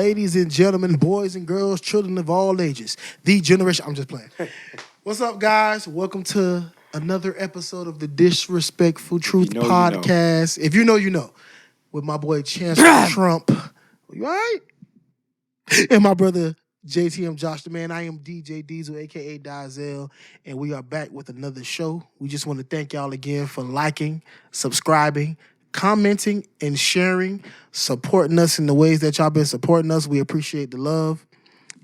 ladies and gentlemen, boys and girls, children of all ages, the generation. I'm just playing. What's up, guys? Welcome to another episode of the Disrespectful Truth Podcast. If you know, you know. With my boy Chancellor Trump. You all right? And my brother JTM Josh the Man. I am DJ Dyzell, a.k.a. Dyzell, and we are back with another show. We just want to thank y'all again for liking, subscribing, commenting, and sharing, supporting us in the ways that y'all been supporting us. We appreciate the love.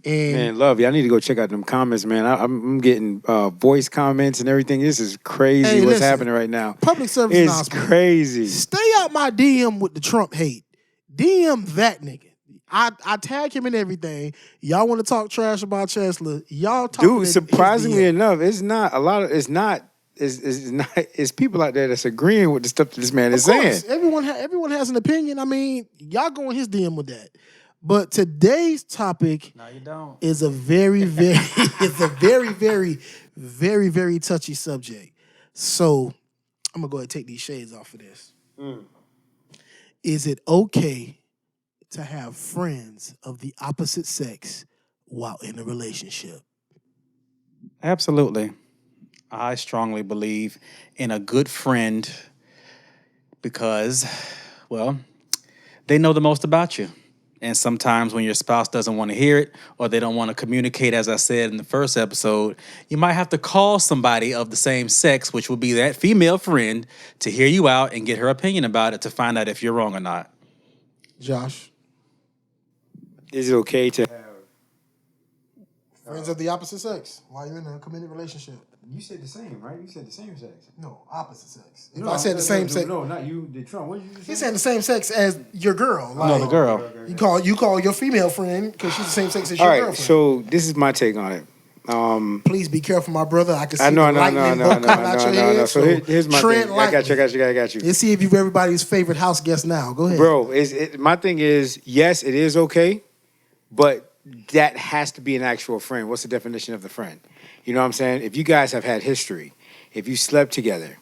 And man, love you. I need to go check out them comments, man. I'm getting voice comments and everything. This is crazy what's happening right now. Public service announcement. It's crazy. Stay out my DM with the Trump hate. DM that nigga. I tag him in everything. Y'all want to talk trash about Chancellor? Y'all talk. Dude, surprisingly enough, it's not a lot of. It's not. It's people out there that's agreeing with the stuff that this man is saying. Everyone has an opinion. I mean, y'all go in his DM with that. But today's topic is a very, very, very touchy subject. So I'm gonna go ahead and take these shades off for this. Is it okay to have friends of the opposite sex while in a relationship? Absolutely. I strongly believe in a good friend because, well, they know the most about you. And sometimes when your spouse doesn't want to hear it or they don't want to communicate, as I said in the first episode, you might have to call somebody of the same sex, which would be that female friend, to hear you out and get her opinion about it to find out if you're wrong or not. Josh? Is it okay to have friends of the opposite sex while you're in a committed relationship? You said the same, right? You said the same sex. No, opposite sex. If I said the same sex. No, not you, the Trump. What did you say? He said the same sex as your girl. No, the girl. You call your female friend because she's the same sex as your girlfriend. All right, so this is my take on it. Please be careful, my brother. I can see the lightning bolt coming out your head. So here's my thing. I got you. Let's see if you're everybody's favorite house guest now. Go ahead. Bro, my thing is, yes, it is okay, but that has to be an actual friend. What's the definition of the friend? You know what I'm saying? If you guys have had history, if you slept together,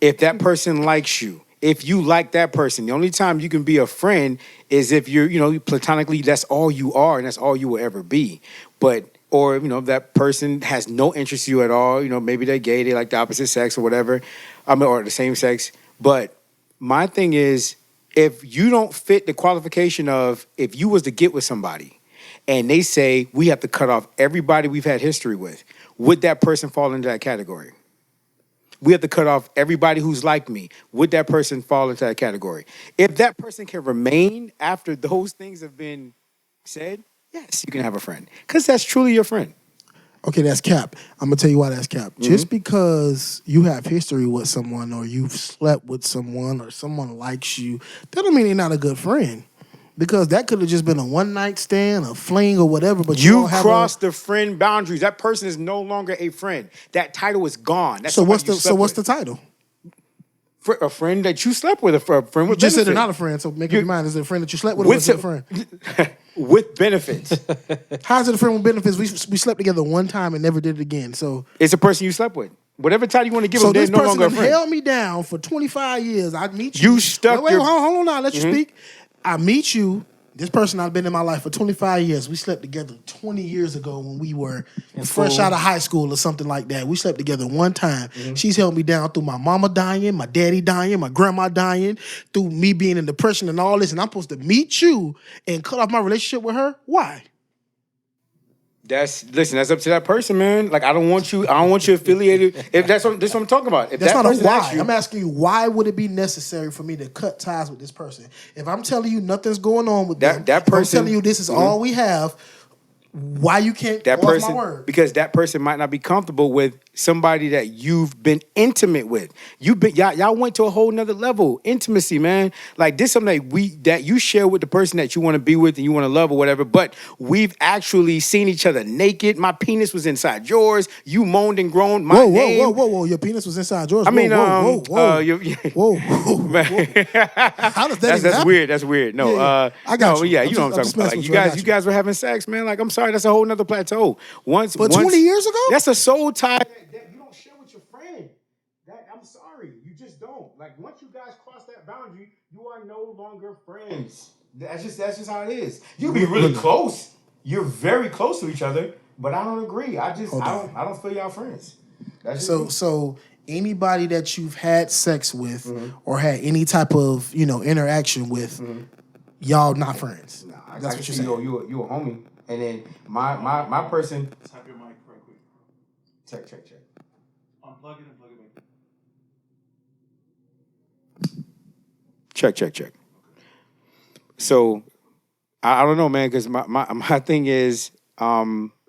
if that person likes you, if you like that person, the only time you can be a friend is if you're, platonically, that's all you are and that's all you will ever be. Or that person has no interest in you at all. Maybe they're gay, they like the opposite sex or whatever, or the same sex. But my thing is, if you don't fit the qualification of if you was to get with somebody, and they say we have to cut off everybody we've had history with, would that person fall into that category? We have to cut off everybody who's like me. Would that person fall into that category? If that person can remain after those things have been said, yes, you can have a friend. Because that's truly your friend. Okay, that's cap. I'm going to tell you why that's cap. Mm-hmm. Just because you have history with someone or you've slept with someone or someone likes you, that don't mean they're not a good friend. Because that could have just been a one-night stand, a fling, or whatever. But you crossed the friend boundaries. That person is no longer a friend. That title is gone. That's what's the title? A friend that you slept with, a friend with benefits. You just said they're not a friend, so make up your mind. Is it a friend that you slept with, or is it a friend? With benefits. How is it a friend with benefits? We slept together one time and never did it again. So it's a person you slept with. Whatever title you want to give them, they're no longer a friend. So this person held me down for 25 years. I meet you. You stuck Wait, hold on now. Let you speak. I meet you. This person I've been in my life for 25 years. We slept together 20 years ago when we were fresh out of high school or something like that. We slept together one time. Mm-hmm. She's held me down through my mama dying, my daddy dying, my grandma dying, through me being in depression and all this. And I'm supposed to meet you and cut off my relationship with her? Why? That's up to that person, man. Like I don't want you affiliated. If that's what I'm talking about. If that's not a why. I'm asking you, why would it be necessary for me to cut ties with this person? If I'm telling you nothing's going on with that person, I'm telling you this is all we have. Why you can't go off my word? Because that person might not be comfortable with somebody that you've been intimate with. Y'all went to a whole nother level. Intimacy, man. Like this is something that you share with the person that you want to be with and you want to love or whatever, but we've actually seen each other naked. My penis was inside yours. You moaned and groaned my name. Whoa. Your penis was inside yours. I mean, whoa. How does that that's weird. That's weird. No, I got you. Yeah, you know what I'm talking about. Like, you guys were having sex, man. Like, I'm sorry, that's a whole nother plateau. Once 20 years ago? That's a soul tie that you don't share with your friend. I'm sorry, you just don't. Like, once you guys cross that boundary, you are no longer friends. That's just how it is. You can be really close. You're very close to each other, but I don't agree. I don't feel y'all friends. That's just So anybody that you've had sex with or had any type of interaction with, y'all not friends. Nah, That's what you're saying. You a homie, and then my person. Tap your mic right quick. Check. Unplug it and plug it back. Check. So I don't know, man, because my thing is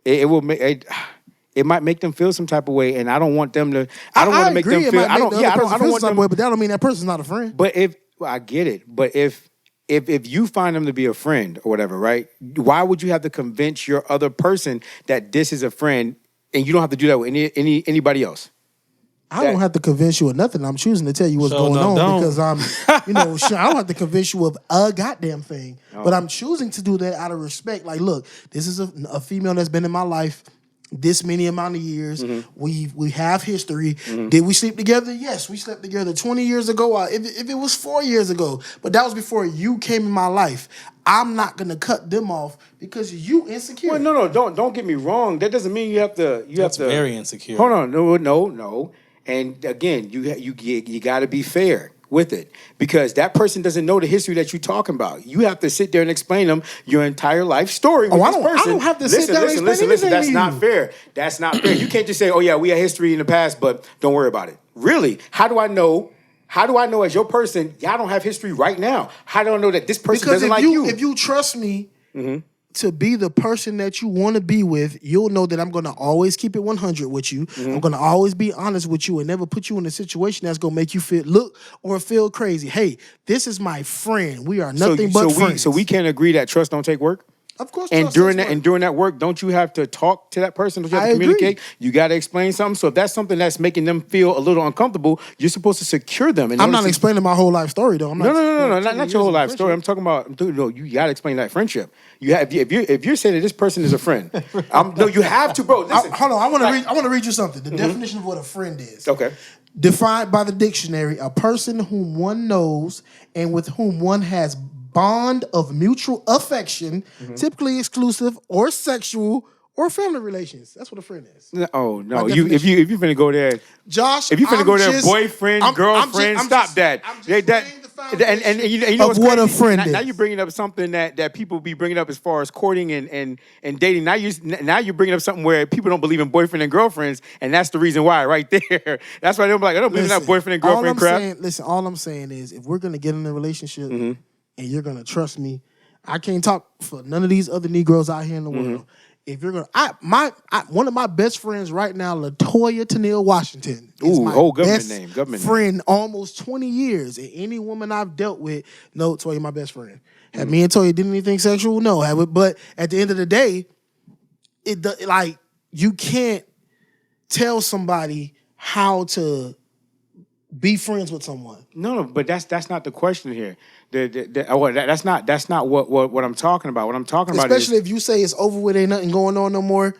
it might make them feel some type of way, and I don't want them to. I don't want to make them feel. I don't want them. But that don't mean that person's not a friend. But I get it. But if you find them to be a friend or whatever, right? Why would you have to convince your other person that this is a friend, and you don't have to do that with anybody else? I don't have to convince you of nothing. I'm choosing to tell you what's going on because I'm, I don't have to convince you of a goddamn thing. Oh. But I'm choosing to do that out of respect. Like, look, this is a female that's been in my life this many amount of years. We have history. Did we sleep together? Yes, we slept together 20 years ago. If it was 4 years ago, but that was before you came in my life. I'm not gonna cut them off because you insecure. Well, no, don't get me wrong. That doesn't mean you have to. That's very insecure. Hold on, no. And again, you got to be fair with it because that person doesn't know the history that you're talking about. You have to sit there and explain them your entire life story with this person. I don't have to sit down and explain listen. That's not fair. That's not fair. You can't just say, "Oh yeah, we had history in the past, but don't worry about it." Really? How do I know? How do I know as your person, y'all don't have history right now? How do I know that this person doesn't like you? If you trust me to be the person that you want to be with, you'll know that I'm going to always keep it 100 with you. I'm going to always be honest with you and never put you in a situation that's going to make you feel crazy. Hey, this is my friend. We are nothing but friends. So we can't agree that trust don't take work? Of course. And during that work, don't you have to talk to that person? Don't you have to communicate? You got to explain something. So if that's something that's making them feel a little uncomfortable, you're supposed to secure them. I'm not explaining my whole life story though. No, not your whole life story. I'm talking about. You got to explain that friendship. If you're saying that this person is a friend, you have to, bro. Listen, hold on. I want to read you something. The definition of what a friend is. Okay. Defined by the dictionary: a person whom one knows and with whom one has bond of mutual affection, typically exclusive or sexual or family relations. That's what a friend is. Oh no! If you finna go there, Josh. If you finna go there, boyfriend, girlfriend, stop that. And you know of what a friend is. Now you're bringing up something that people be bringing up as far as courting and dating. Now you're bringing up something where people don't believe in boyfriend and girlfriends, and that's the reason why, right there. That's why they're like, I don't believe in that boyfriend and girlfriend crap. All I'm saying is, if we're gonna get in a relationship. And you're gonna trust me. I can't talk for none of these other Negroes out here in the world. If you're gonna, one of my best friends right now, LaToya Tennille Washington, is my government friend, almost 20 years. And any woman I've dealt with, no, Toya, my best friend. Have me and Toya did anything sexual? No, but at the end of the day, you can't tell somebody how to be friends with someone. No, but that's not the question here. That's not what I'm talking about. What I'm talking about, especially if you say it's over with, ain't nothing going on no more.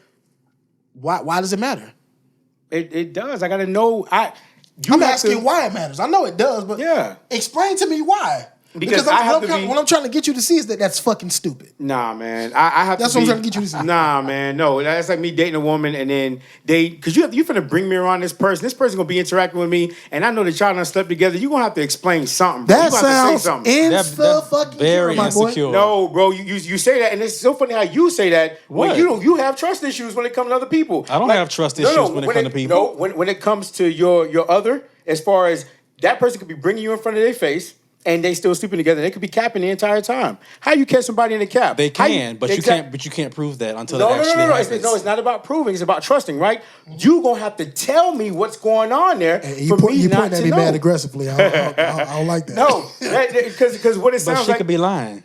Why does it matter? It does. I gotta know. I'm asking why it matters. I know it does, but explain to me why. Because what I'm trying to get you to see is that that's fucking stupid. Nah, man. I have that's what I'm trying to get you to see. Nah, man. No, that's like me dating a woman and then because you finna bring me around this person. This person gonna be interacting with me, and I know that y'all done slept together. You gonna have to explain something, bro. That sounds fucking very insecure. No, bro. You say that, and it's so funny how you say that when you have trust issues when it comes to other people. I don't have trust issues when it comes to people. No, when it comes to your other, as far as that person could be bringing you in front of their face. And they still sleeping together. They could be capping the entire time. How you catch somebody in a cap? They can, but you can't prove that until it actually happens. No, it's not about proving. It's about trusting, right? You gonna have to tell me what's going on there for me not to know. You point at me mad aggressively. I don't like that. No, because what it sounds like. But she could be lying.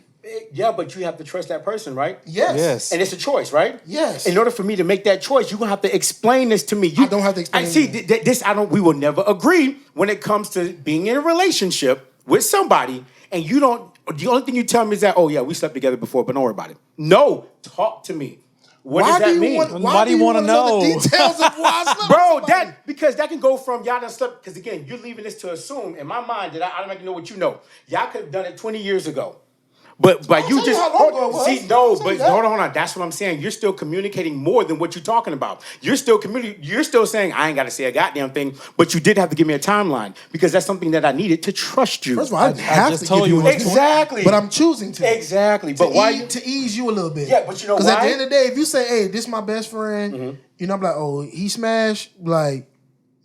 Yeah, but you have to trust that person, right? Yes. And it's a choice, right? Yes. In order for me to make that choice, you're gonna have to explain this to me. I don't have to explain this. We will never agree when it comes to being in a relationship with somebody, and you don't. The only thing you tell me is that, oh yeah, we slept together before, but don't worry about it. No, talk to me. What does that mean? Why do you want to know the details of why I slept bro? Because that can go from y'all done slept. Because again, you're leaving this to assume in my mind that I don't know what you know. Y'all could have done it 20 years ago, But you tell just you how long ago it was. see no, I'll tell but you that. hold on. That's what I'm saying. You're still communicating more than what you're talking about. You're still You're still saying I ain't got to say a goddamn thing, but you did have to give me a timeline because that's something that I needed to trust you. First of all, I didn't have just to told give you you an exactly, but I'm choosing to. Exactly, but why? To ease you a little bit. Yeah, but you know why? Because at the end of the day, if you say, "Hey, this is my best friend," you know, I'm like, "Oh, he smashed." Like,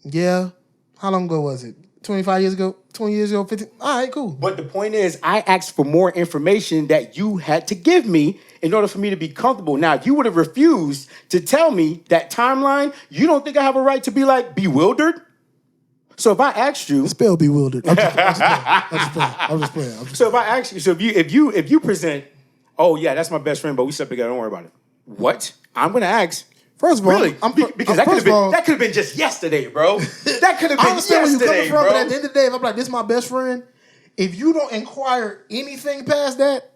yeah. How long ago was it? 25 years ago? 20 years ago? 15? All right, cool. But the point is, I asked for more information that you had to give me in order for me to be comfortable. Now, if you would have refused to tell me that timeline, you don't think I have a right to be like bewildered? So if I asked you, Spell bewildered. I'm just playing. so if I ask you, so if you present, oh yeah, that's my best friend, but we slept together, don't worry about it. What? I'm gonna ask. First of all, really? Because that could have been just yesterday, bro. That could have been I understand where you're coming yesterday, from, bro. but at the end of the day, if I'm like, this is my best friend, if you don't inquire anything past that,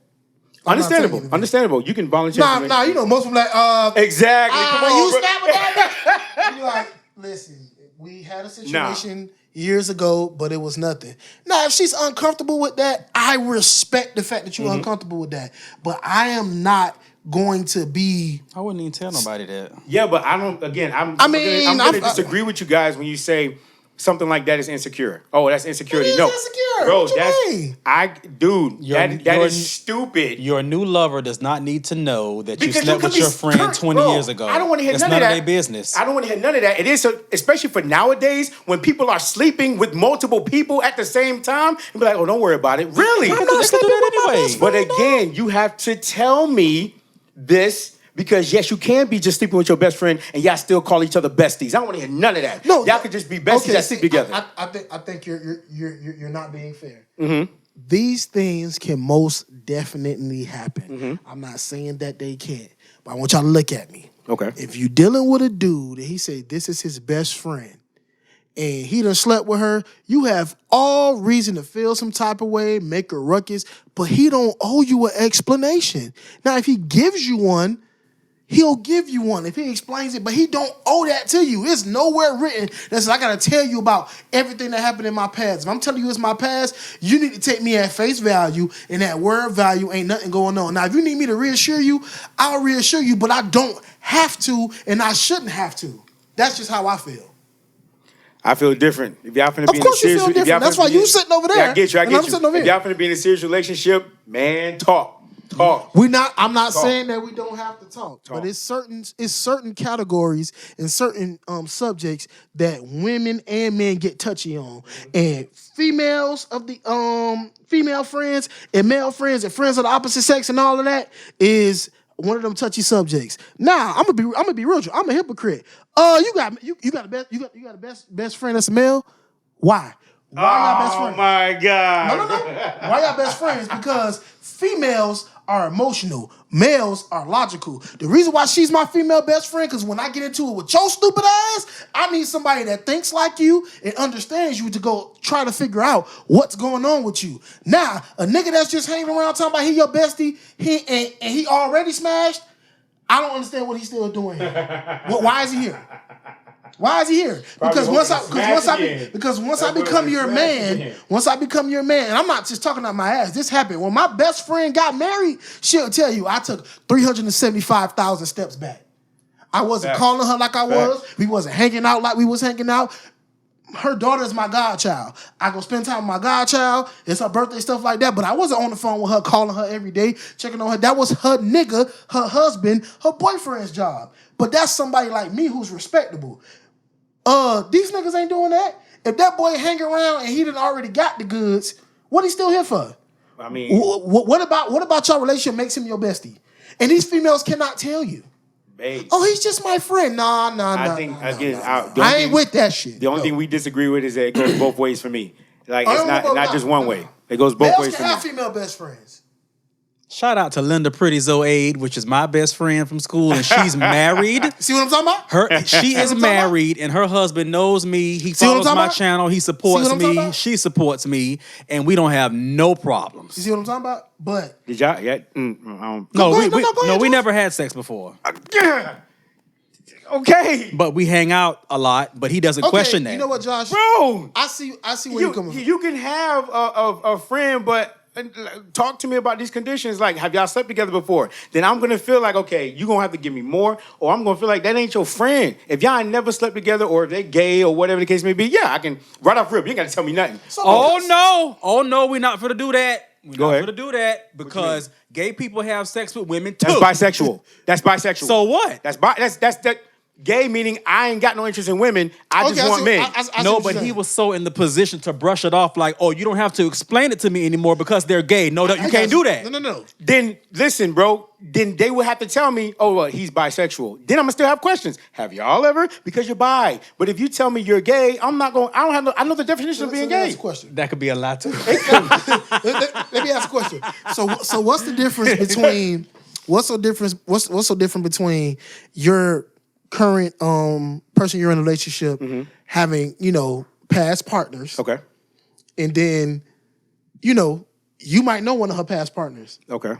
I'm not saying anything. Understandable. You can volunteer. Nah, you know, most of them like, exactly. Come on, you bro. snap with that? You're like, listen, we had a situation years ago, but it was nothing. Now, if she's uncomfortable with that, I respect the fact that you're uncomfortable with that. But I am not going to be. I wouldn't even tell nobody that. Yeah, but I don't. Again, I'm gonna disagree with you guys when you say something like that is insecure. Oh, that's insecurity. It is insecure. Bro, What you mean? That is stupid. Your new lover does not need to know that you Because slept could with be your friend current, 20 bro. years ago. I don't want to hear It's none none of of that. their business. I don't want to hear none of that. It is, especially for nowadays when people are sleeping with multiple people at the same time and be like, oh, don't worry about it. Really? I'm not sleeping with my best But friend, again, you have to tell me this. Because yes, you can be just sleeping with your best friend, and y'all still call each other besties. I don't want to hear none of that. No, y'all could just be besties that sleep together. I think you're not being fair. Mm-hmm. These things can most definitely happen. Mm-hmm. I'm not saying that they can't, but I want y'all to look at me. Okay. If you're dealing with a dude and he say this is his best friend, and he done slept with her, you have all reason to feel some type of way, make a ruckus, but he don't owe you an explanation. Now, if he gives you one, he'll give you one if he explains it, but he don't owe that to you. It's nowhere written that says I gotta tell you about everything that happened in my past. If I'm telling you it's my past, you need to take me at face value, and that word value ain't nothing going on. Now, if you need me to reassure you, I'll reassure you, but I don't have to, and I shouldn't have to. That's just how I feel. I feel different. If y'all finna Of be in a course you serious, feel different. That's why you sitting over there. Yeah, I get you. and I'm sitting over If here. y'all finna be in a serious relationship, man, talk. I'm not Talk. saying that we don't have to talk, but it's certain categories and certain subjects that women and men get touchy on. And females of the female friends and male friends and friends of the opposite sex and all of that is one of them touchy subjects. Now, I'm gonna be real. I'm a hypocrite. You got a best friend that's a male? Why? Why y'all best friends? Oh my God. No. Why y'all best friends? Because females are emotional. Males are logical. The reason why she's my female best friend, because when I get into it with your stupid ass, I need somebody that thinks like you and understands you to go try to figure out what's going on with you. Now, a nigga that's just hanging around talking about he your bestie, he already smashed, I don't understand what he's still doing here. Why is he here? Why is he here? Because once I become your man, and I'm not just talking out my ass, this happened. When my best friend got married, she'll tell you I took 375,000 steps back. I wasn't calling her like I was. We wasn't hanging out like we was hanging out. Her daughter is my godchild. I go spend time with my godchild. It's her birthday, stuff like that. But I wasn't on the phone with her, calling her every day, checking on her. That was her nigga, her husband, her boyfriend's job. But that's somebody like me who's respectable. These niggas ain't doing that. If that boy hang around and he done already got the goods, what he still here for? I mean, what about your relationship makes him your bestie? And these females cannot tell you. Babe. Oh, he's just my friend. Nah. I ain't with that shit. The only thing we disagree with is that it goes both ways for me. Like it's not just one way. It goes both Males ways can for have me. female best friends. Shout out to Linda Pretty Zoaid, which is my best friend from school, and she's married. See what I'm talking about? She is married, and her husband knows me. He follows my channel. He supports me. She supports me, and we don't have no problems. You see what I'm talking about? But Did y'all? Yeah. We never had sex before. Okay. But we hang out a lot. But he doesn't question that. You know what, Josh? Bro, I see where you're coming from. You can have a friend, but talk to me about these conditions. Like, have y'all slept together before? Then I'm gonna feel like, okay, you're gonna have to give me more, or I'm gonna feel like that ain't your friend. If y'all ain't never slept together, or if they gay, or whatever the case may be, yeah, I can right off rip. You ain't gotta tell me nothing. Oh no, we're not gonna do that. We're Go not ahead. gonna do that because gay people have sex with women too. That's bisexual. That's bisexual. So what? That's that. Gay meaning I ain't got no interest in women. I just want men. No, but he was so in the position to brush it off like, oh, you don't have to explain it to me anymore because they're gay. No, you can't do that. No. Then listen, bro. Then they would have to tell me, oh, well, he's bisexual. Then I'm gonna still have questions. Have y'all ever? Because you're bi. But if you tell me you're gay, I'm not going. I know the definition of being gay. Question. That could be a lot too. Let me ask a question. So what's the difference between what's so different between your current person you're in a relationship having, past partners. Okay. And then, you might know one of her past partners. Okay.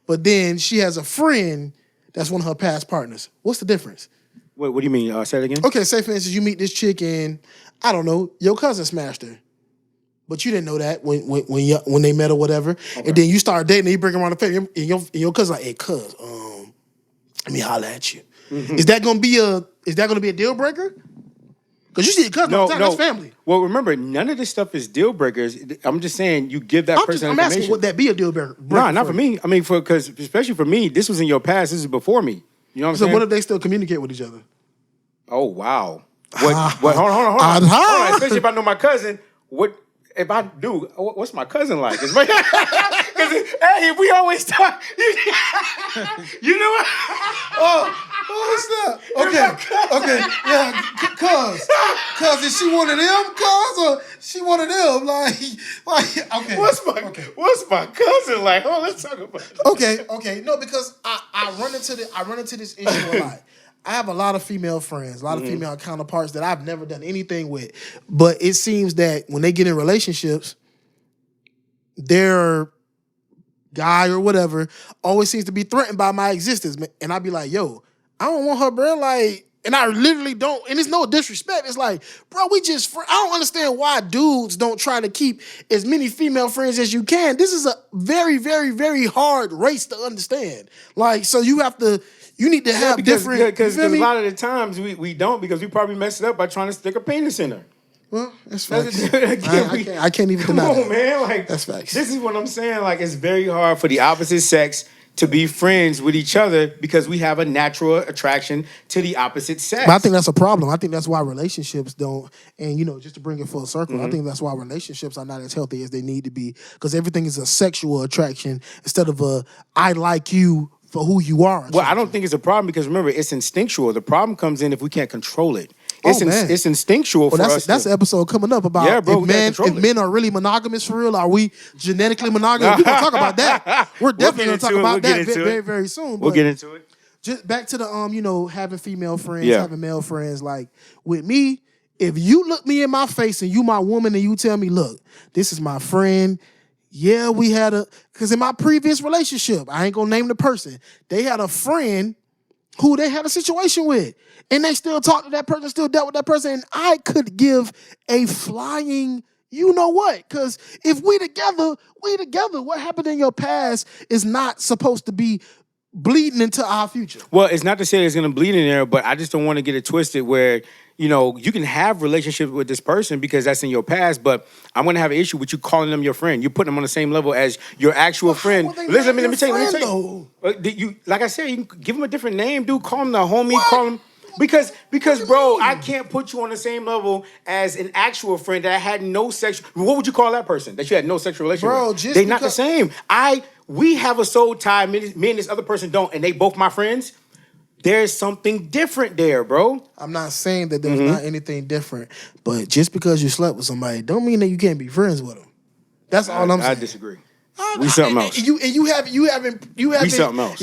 But then she has a friend that's one of her past partners. What's the difference? What do you mean? Say it again. Okay, say for instance, you meet this chick and, I don't know, your cousin smashed her. But you didn't know that when they met or whatever. Okay. And then you start dating and you bring her around the family and your cousin like, hey, cuz, let me holler at you. Mm-hmm. Is that gonna be a deal breaker? Because you see your cousin all the time, that's family. Well, remember, none of this stuff is deal breakers. I'm just saying you give that person information. I'm asking, would that be a deal breaker? No, not for me. I mean, because especially for me, this was in your past. This is before me. You know what I'm saying? So what if they still communicate with each other? Oh wow. Hold on. Especially if I know my cousin. What if I do? What's my cousin like? Because hey, we always talk. You know what? Oh snap! Okay, yeah, cuz is she one of them? Cuz or she one of them? Like okay. What's my cousin like? Oh, let's talk about it. Okay. No, because I run into this issue a lot. I have a lot of female friends, a lot of female counterparts that I've never done anything with, but it seems that when they get in relationships, their guy or whatever always seems to be threatened by my existence, and I'd be like, yo. I don't want her, bro. Like, and I literally don't. And it's no disrespect. It's like, bro, I don't understand why dudes don't try to keep as many female friends as you can. This is a very, very, very hard race to understand. Like, so you need to have different. Because a lot of the times we don't because we probably messed it up by trying to stick a penis in her. Well, that's facts. I can't even deny that. Come on, man. Like, that's facts. This is what I'm saying. Like, it's very hard for the opposite sex to be friends with each other because we have a natural attraction to the opposite sex. But I think that's a problem. I think that's why relationships don't, and just to bring it full circle, I think that's why relationships are not as healthy as they need to be because everything is a sexual attraction instead of a I like you for who you are. Well, I don't think it's a problem because remember, it's instinctual. The problem comes in if we can't control it. It's instinctual for us. That's the episode coming up about if men are really monogamous for real. Are we genetically monogamous? We're going to talk about that. We're definitely going to talk about that very, very soon. We'll get into it. Just back to the having female friends, having male friends. Like with me, if you look me in my face and you my woman and you tell me, look, this is my friend. Yeah, we had because in my previous relationship, I ain't going to name the person. They had a friend who they had a situation with. And they still talk to that person, still dealt with that person. And I could give a flying you know what. Because if we together. What happened in your past is not supposed to be bleeding into our future. Well, it's not to say it's going to bleed in there, but I just don't want to get it twisted where, you can have relationships with this person because that's in your past, but I'm going to have an issue with you calling them your friend. You're putting them on the same level as your actual friend. Listen, let me tell you. Like I said, you can give them a different name, dude. Call them the homie. What? Call them... Because bro, I can't put you on the same level as an actual friend that I had no sexual... What would you call that person that you had no sexual relationship with? They're not the same. We have a soul tie, me and this other person don't, and they both my friends. There's something different there, bro. I'm not saying that there's not anything different, but just because you slept with somebody don't mean that you can't be friends with them. That's all I'm saying. I disagree. We something else. You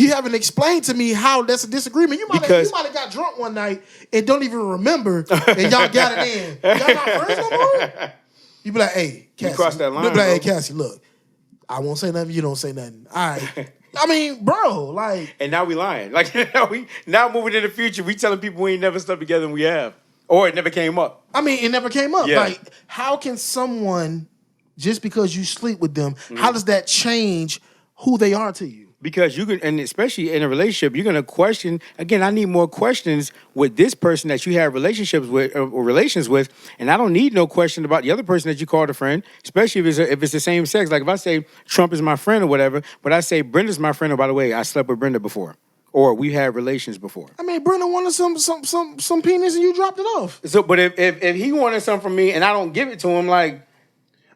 haven't explained to me how that's a disagreement. You might have got drunk one night and don't even remember, and y'all got it in. Y'all not friends no more. You be like, hey, Cassie. You crossed that line. You be like, hey, Cassie, look, I won't say nothing. You don't say nothing. All right. I mean, bro, like. And now we lying. Like now moving in the future, we telling people we ain't never slept together and we have, or it never came up. I mean, it never came up. Yeah. Like, how can someone just because you sleep with them, how does that change who they are to you? Because you can, and especially in a relationship, you're gonna question. Again, I need more questions with this person that you have relationships with or relations with, and I don't need no question about the other person that you called a friend. Especially if it's the same sex. Like if I say Trump is my friend or whatever, but I say Brenda's my friend. Oh, by the way, I slept with Brenda before, or we had relations before. I mean, Brenda wanted some penis and you dropped it off. So, but if he wanted something from me and I don't give it to him, like.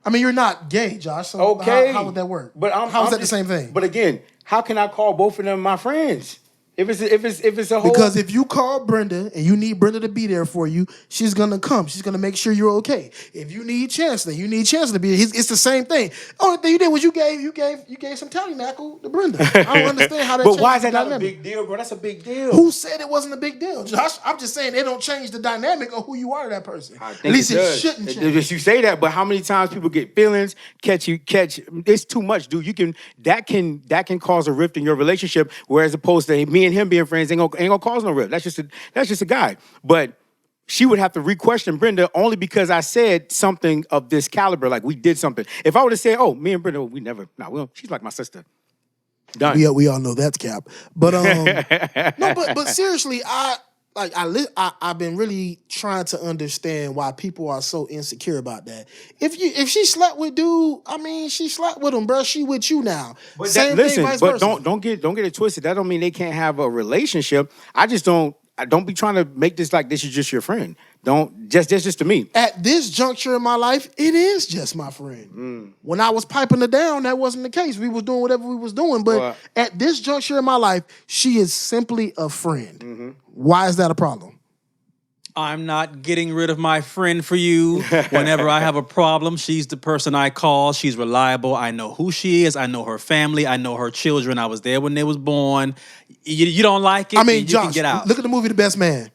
I mean, you're not gay, Josh. So Okay, how would that work? But how is that the same thing? But again, how can I call both of them my friends? If it's a whole Because if you call Brenda and you need Brenda to be there for you, she's gonna come. She's gonna make sure you're okay. If you need Chancellor, you need Chancellor to be there. It's the same thing. Only thing you did was you gave some tabernacle to Brenda. I don't understand how that. But why is that the not a dynamic. big deal, bro? That's a big deal. Who said it wasn't a big deal, Josh? I'm just saying it don't change the dynamic of who you are to that person. At least it shouldn't change. You say that, but how many times people get feelings? Catch? It's too much, dude. That can cause a rift in your relationship. Whereas opposed to me and him being friends, ain't gonna cause no rift. That's just a guy. But she would have to re-question Brenda only because I said something of this caliber, like we did something. If I would have said, "Oh, me and Brenda, we never," she's like my sister. Done. We all know that's cap. But no, but seriously, I've been really trying to understand why people are so insecure about that. If she slept with dude, I mean, she slept with him, bro. She with you now. But Same thing, vice versa. don't get it twisted. That don't mean they can't have a relationship. I don't be trying to make this like this is just your friend. That's just to me. At this juncture in my life, it is just my friend. When I was piping her down, that wasn't the case. We was doing whatever we was doing. But at this juncture in my life, she is simply a friend. Mm-hmm. Why is that a problem? I'm not getting rid of my friend for you. Whenever I have a problem, she's the person I call. She's reliable. I know who she is. I know her family. I know her children. I was there when they was born. You don't like it? I mean, you Josh, can get out. Look at the movie The Best Man.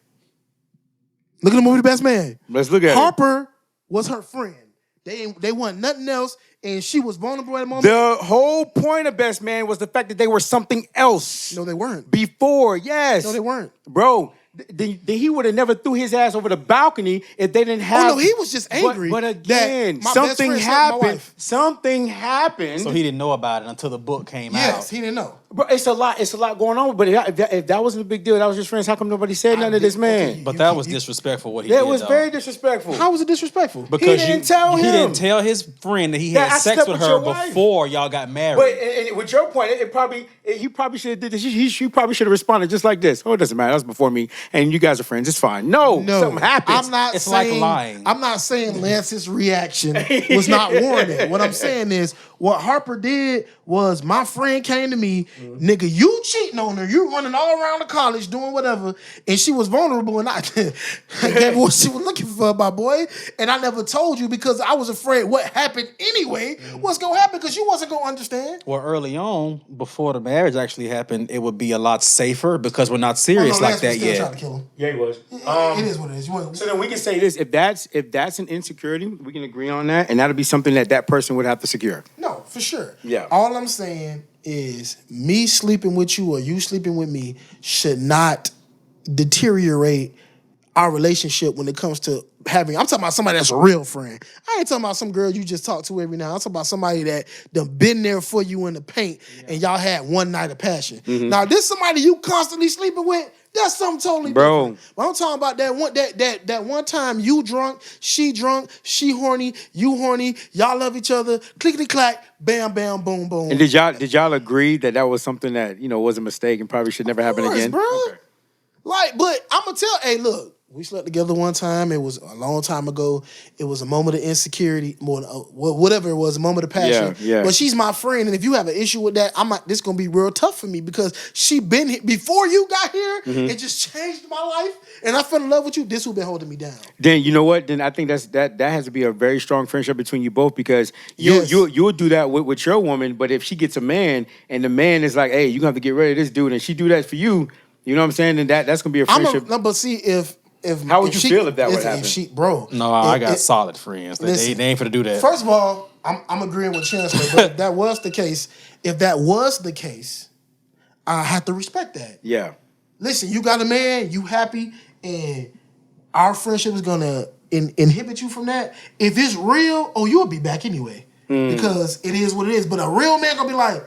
Look at the movie The Best Man. Let's look at it. Harper was her friend. They want nothing else, and she was vulnerable at the moment. The whole point of Best Man was the fact that they were something else. No, they weren't. Before, yes. No, they weren't. Bro, he would have never threw his ass over the balcony if they didn't have... Oh, no, he was just angry. But again, something happened. Something happened. So he didn't know about it until the book came out. Yes, he didn't know. Bro, it's a lot going on. But if that wasn't a big deal, that was just friends. How come nobody said nothing to this man? Okay, but that was disrespectful what he did. That was very disrespectful. How was it disrespectful? Because he didn't tell him. He didn't tell his friend that he had sex with her before y'all got married. But and with your point, he probably should have did this. She probably should have responded just like this. Oh, it doesn't matter. That was before me, and you guys are friends. It's fine. No, something happens. It's like lying. I'm not saying Lance's reaction was not warranted. What I'm saying is what Harper did was my friend came to me, nigga, you cheating on her, you running all around the college doing whatever, and she was vulnerable, and I gave her what she was looking for, my boy, and I never told you because I was afraid what happened anyway was gonna happen because you wasn't gonna understand. Well, early on, before the marriage actually happened, it would be a lot safer because we're not serious like that yet. Trying to kill him. Yeah, he was. It is what it is. So then we can say this: if that's an insecurity, we can agree on that, and that'll be something that person would have to secure. No, for sure. Yeah. All I'm saying is me sleeping with you or you sleeping with me should not deteriorate our relationship when it comes to having. I'm talking about somebody that's a real friend. I ain't talking about some girl you just talk to every now. I'm talking about somebody that done been there for you in the paint and y'all had one night of passion. Mm-hmm. Now, this somebody you constantly sleeping with, that's something totally different. But I'm talking about that one time you drunk, she horny, you horny, y'all love each other, clickety clack, bam, bam, boom, boom. And did y'all agree that was something that was a mistake and probably should never happen again? Bro. Okay. But I'm gonna tell, hey, look. We slept together one time. It was a long time ago. It was a moment of insecurity, whatever it was, a moment of passion. Yeah. But she's my friend, and if you have an issue with that, this gonna be real tough for me because she been here before you got here. Mm-hmm. It just changed my life, and I fell in love with you. This who been holding me down. Then you know what? Then I think that has to be a very strong friendship between you both because you'll do that with your woman, but if she gets a man and the man is like, hey, you gonna have to get rid of this dude, and she do that for you, you know what I'm saying? Then that's gonna be a friendship. But see how would you feel if that would happen? Bro. No, I got solid friends. They ain't finna do that. First of all, I'm agreeing with Chancellor, but if that was the case, I have to respect that. Yeah. Listen, you got a man, you happy, and our friendship is gonna inhibit you from that. If it's real, you'll be back anyway. because it is what it is. But a real man gonna be like,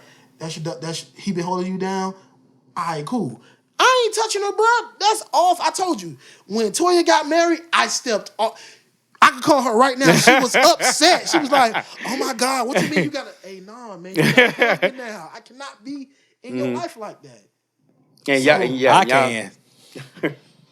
he been holding you down. All right, cool. I ain't touching her, bro. That's off. I told you. When Toya got married, I stepped off. I can call her right now. She was upset. She was like, oh my God, what you mean you gotta, hey, nah, man, you gotta help me now. I cannot be in your life like that. And I can.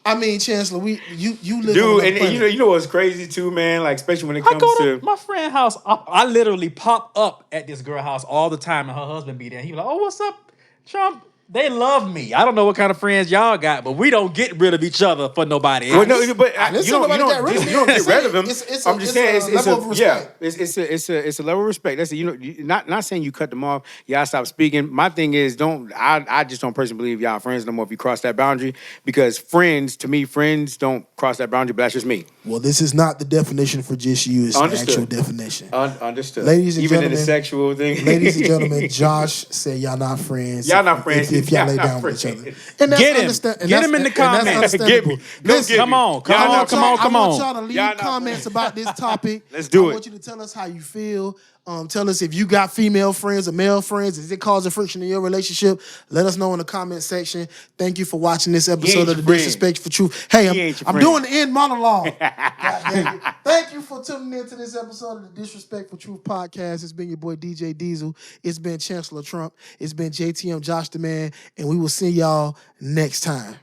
I mean, Chancellor, you live dude, on and you know what's crazy too, man? Like, especially when it comes I go to my friend's house. I literally pop up at this girl house all the time, and her husband be there. He be like, "Oh, what's up, Trump?" They love me. I don't know what kind of friends y'all got, but we don't get rid of each other for nobody else. Well, no, but you don't get rid of him. I'm just saying it's a respect. It's a level of respect. That's not saying you cut them off. Y'all stop speaking. My thing is I just don't personally believe y'all friends no more if you cross that boundary, because friends don't cross that boundary. But that's just me. Well, this is not the definition for just you. It's the actual definition. Understood. Ladies and even gentlemen, in the sexual thing. Ladies and gentlemen, Josh said y'all not friends. Y'all not friends. If y'all lay down with each other. And that's Get him. Get him in the comments. Get me. Come on. I want y'all to leave comments about this topic. Let's do it. I want you to tell us how you feel. Tell us if you got female friends or male friends. Is it causing friction in your relationship? Let us know in the comment section. Thank you for watching this episode of The Disrespectful Truth. Hey, I'm doing the end monologue. Thank you for tuning in to this episode of The Disrespectful Truth Podcast. It's been your boy DJ Dyzell. It's been Chancellor Trump. It's been JTM Josh the Man. And we will see y'all next time.